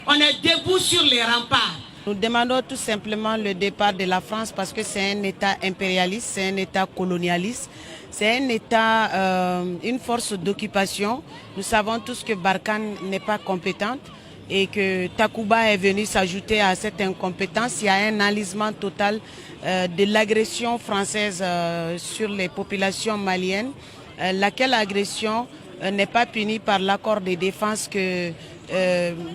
On est debout sur les remparts. Nous demandons tout simplement le départ de la France parce que c'est un État impérialiste, c'est un État colonialiste, c'est un État, une force d'occupation. Nous savons tous que Barkhane n'est pas compétente et que Takuba est venu s'ajouter à cette incompétence. Il y a un enlisement total de l'agression française sur les populations maliennes, laquelle agression n'est pas punie par l'accord de défense que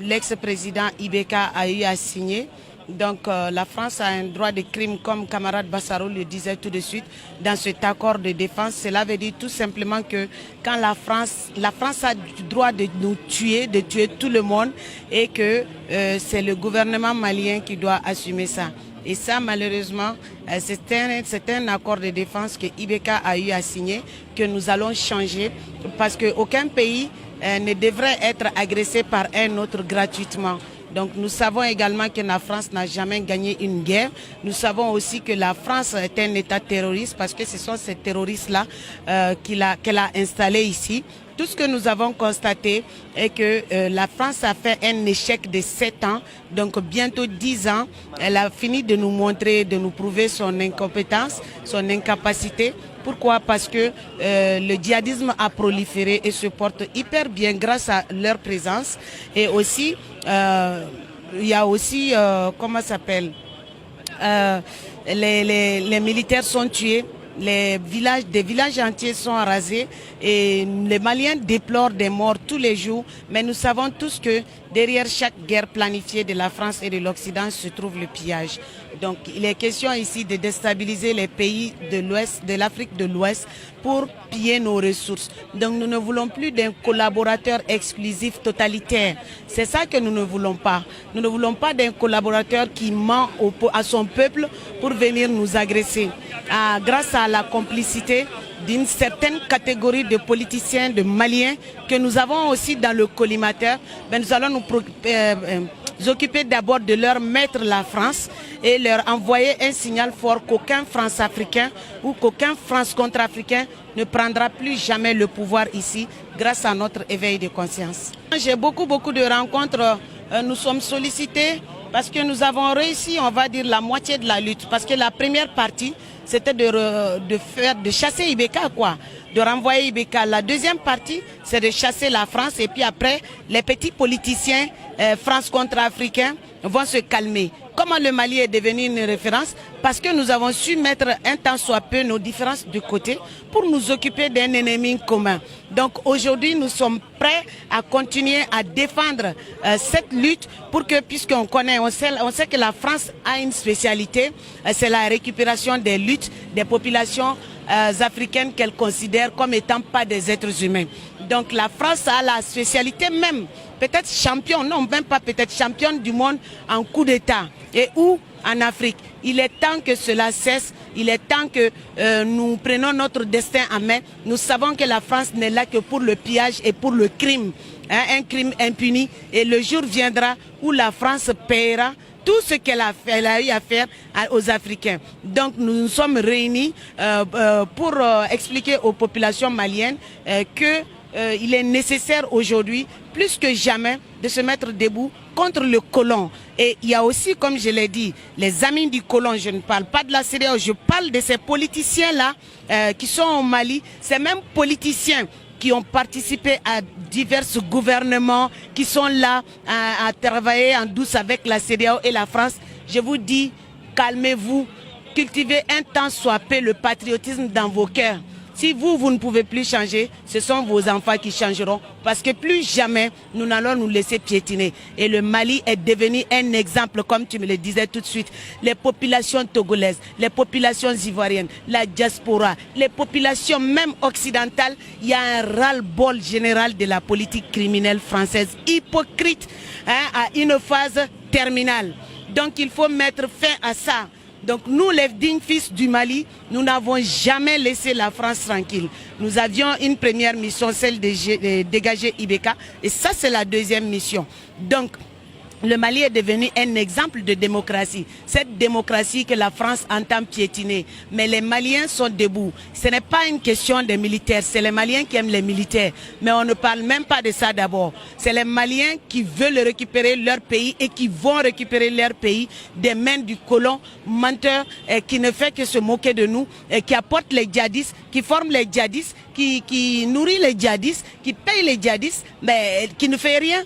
l'ex-président Ibeka a eu à signer. Donc la France a un droit de crime, comme camarade Bassaro le disait tout de suite, dans cet accord de défense. Cela veut dire tout simplement que quand la France a du droit de nous tuer, de tuer tout le monde, et que c'est le gouvernement malien qui doit assumer ça. Et ça, malheureusement, c'est un accord de défense que Ibeka a eu à signer, que nous allons changer, parce qu'aucun pays ne devrait être agressé par un autre gratuitement. Donc nous savons également que la France n'a jamais gagné une guerre. Nous savons aussi que la France est un État terroriste parce que ce sont ces terroristes-là qu'elle a installés ici. Tout ce que nous avons constaté est que la France a fait un échec de 7 ans, donc bientôt 10 ans. Elle a fini de nous montrer, de nous prouver son incompétence, son incapacité. Pourquoi? Parce que le djihadisme a proliféré et se porte hyper bien grâce à leur présence. Et aussi, il y a aussi, comment ça s'appelle, les militaires sont tués. Des villages entiers sont rasés et les Maliens déplorent des morts tous les jours. Mais nous savons tous que derrière chaque guerre planifiée de la France et de l'Occident se trouve le pillage. Donc il est question ici de déstabiliser les pays de l'Ouest, de l'Afrique de l'Ouest pour piller nos ressources. Donc nous ne voulons plus d'un collaborateur exclusif totalitaire. C'est ça que nous ne voulons pas. Nous ne voulons pas d'un collaborateur qui ment à son peuple pour venir nous agresser. Grâce à la complicité d'une certaine catégorie de politiciens, de Maliens, que nous avons aussi dans le collimateur, nous allons nous occuper d'abord de leur mettre la France et leur envoyer un signal fort qu'aucun France-africain ou qu'aucun France-contre-africain ne prendra plus jamais le pouvoir ici grâce à notre éveil de conscience. J'ai beaucoup de rencontres, nous sommes sollicités parce que nous avons réussi, on va dire, la moitié de la lutte. Parce que la première partie, c'était de chasser Ibeka, quoi, de renvoyer Ibeka. La deuxième partie, c'est de chasser la France. Et puis après, les petits politiciens France contre-africains vont se calmer. Comment le Mali est devenu une référence? Parce que nous avons su mettre un tant soit peu nos différences de côté pour nous occuper d'un ennemi commun. Donc aujourd'hui, nous sommes prêts à continuer à défendre cette lutte pour que, puisqu'on connaît, on sait que la France a une spécialité, c'est la récupération des luttes des populations africaines qu'elle considère comme étant pas des êtres humains. Donc la France a la spécialité même, peut-être championne, non même pas peut-être championne du monde en coup d'État. Et où? En Afrique. Il est temps que cela cesse, il est temps que nous prenions notre destin en main. Nous savons que la France n'est là que pour le pillage et pour le crime, un crime impuni. Et le jour viendra où la France paiera tout ce qu'elle a eu à faire aux Africains. Donc nous nous sommes réunis pour expliquer aux populations maliennes qu'il est nécessaire aujourd'hui, plus que jamais, de se mettre debout contre le colon. Et il y a aussi, comme je l'ai dit, les amis du colon. Je ne parle pas de la CEDEAO, je parle de ces politiciens-là qui sont au Mali, ces mêmes politiciens qui ont participé à divers gouvernements, qui sont là à travailler en douce avec la CEDEAO et la France. Je vous dis, calmez-vous, cultivez un tant soit peu le patriotisme dans vos cœurs. Si vous ne pouvez plus changer, ce sont vos enfants qui changeront. Parce que plus jamais, nous n'allons nous laisser piétiner. Et le Mali est devenu un exemple, comme tu me le disais tout de suite. Les populations togolaises, les populations ivoiriennes, la diaspora, les populations même occidentales, il y a un ras-le-bol général de la politique criminelle française, hypocrite, à une phase terminale. Donc il faut mettre fin à ça. Donc nous, les dignes fils du Mali, nous n'avons jamais laissé la France tranquille. Nous avions une première mission, celle de dégager Ibeka, et ça c'est la deuxième mission. Donc le Mali est devenu un exemple de démocratie. Cette démocratie que la France entend piétiner. Mais les Maliens sont debout. Ce n'est pas une question des militaires. C'est les Maliens qui aiment les militaires. Mais on ne parle même pas de ça d'abord. C'est les Maliens qui veulent récupérer leur pays et qui vont récupérer leur pays des mains du colon menteur qui ne fait que se moquer de nous, qui apporte les djihadistes, qui forme les djihadistes, qui nourrit les djihadistes, qui paye les djihadistes, mais qui ne fait rien.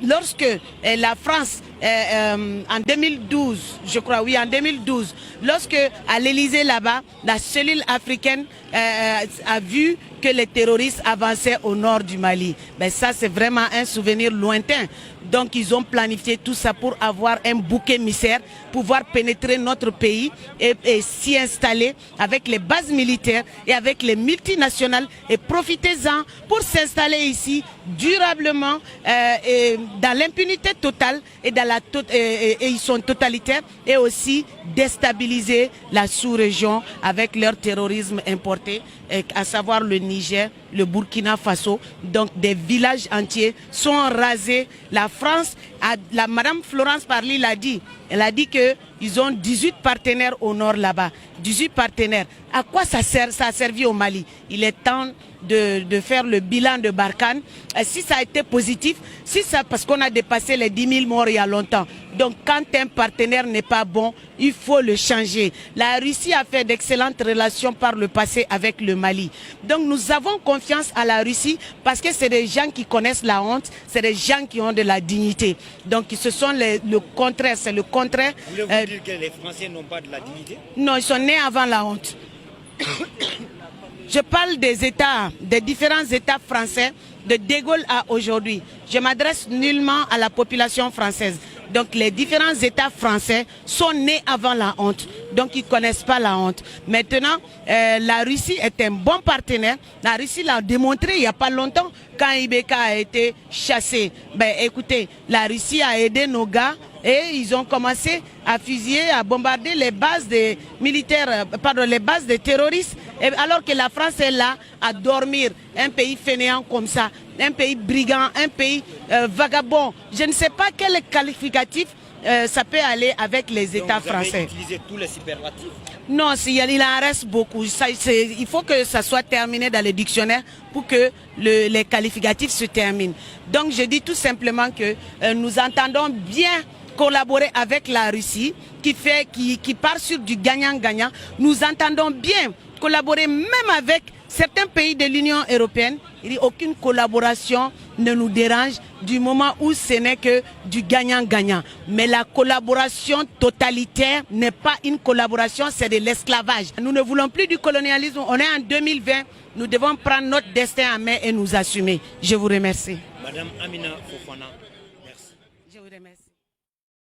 Lorsque la France, en 2012, je crois, oui, en 2012, lorsque à l'Élysée là-bas, la cellule africaine a vu que les terroristes avançaient au nord du Mali. Ben ça, c'est vraiment un souvenir lointain. Donc, ils ont planifié tout ça pour avoir un bouc émissaire, pouvoir pénétrer notre pays et s'y installer avec les bases militaires et avec les multinationales et profitez-en pour s'installer ici durablement et dans l'impunité totale et ils sont totalitaires et aussi déstabiliser la sous-région avec leur terrorisme importé, à savoir le Niger, le Burkina Faso. Donc des villages entiers sont rasés. La France, Madame Florence Parly l'a dit, elle a dit qu'ils ont 18 partenaires au nord là-bas. 18 partenaires. À quoi ça a servi au Mali? Il est temps de faire le bilan de Barkhane. Si ça a été positif, parce qu'on a dépassé les 10 000 morts il y a longtemps. Donc quand un partenaire n'est pas bon, il faut le changer. La Russie a fait d'excellentes relations par le passé avec le Mali. Donc nous avons confiance à la Russie parce que c'est des gens qui connaissent la honte, c'est des gens qui ont de la dignité. Donc ce sont le contraire, c'est le contraire. Voulez-vous dire que les Français n'ont pas de la dignité? Non, ils sont nés avant la honte. Je parle des États, des différents États français, de De Gaulle à aujourd'hui. Je m'adresse nullement à la population française. Donc les différents États français sont nés avant la honte. Donc ils ne connaissent pas la honte. Maintenant, la Russie est un bon partenaire. La Russie l'a démontré il n'y a pas longtemps quand Ibeka a été chassé. Ben écoutez, la Russie a aidé nos gars et ils ont commencé à fusiller, à bombarder les bases des militaires, pardon, les bases des terroristes. Et alors que la France est là à dormir, un pays fainéant comme ça, un pays brigand, un pays vagabond. Je ne sais pas quel qualificatif ça peut aller avec les États français. Vous avez utilisé tous les superlatifs? Non, il en reste beaucoup. Il faut que ça soit terminé dans le dictionnaire pour que les qualificatifs se terminent. Donc je dis tout simplement que nous entendons bien collaborer avec la Russie qui part sur du gagnant-gagnant. Nous entendons bien collaborer même avec certains pays de l'Union européenne. Aucune collaboration ne nous dérange du moment où ce n'est que du gagnant-gagnant. Mais la collaboration totalitaire n'est pas une collaboration, c'est de l'esclavage. Nous ne voulons plus du colonialisme. On est en 2020. Nous devons prendre notre destin en main et nous assumer. Je vous remercie. Madame Amina Fofana, merci. Je vous remercie.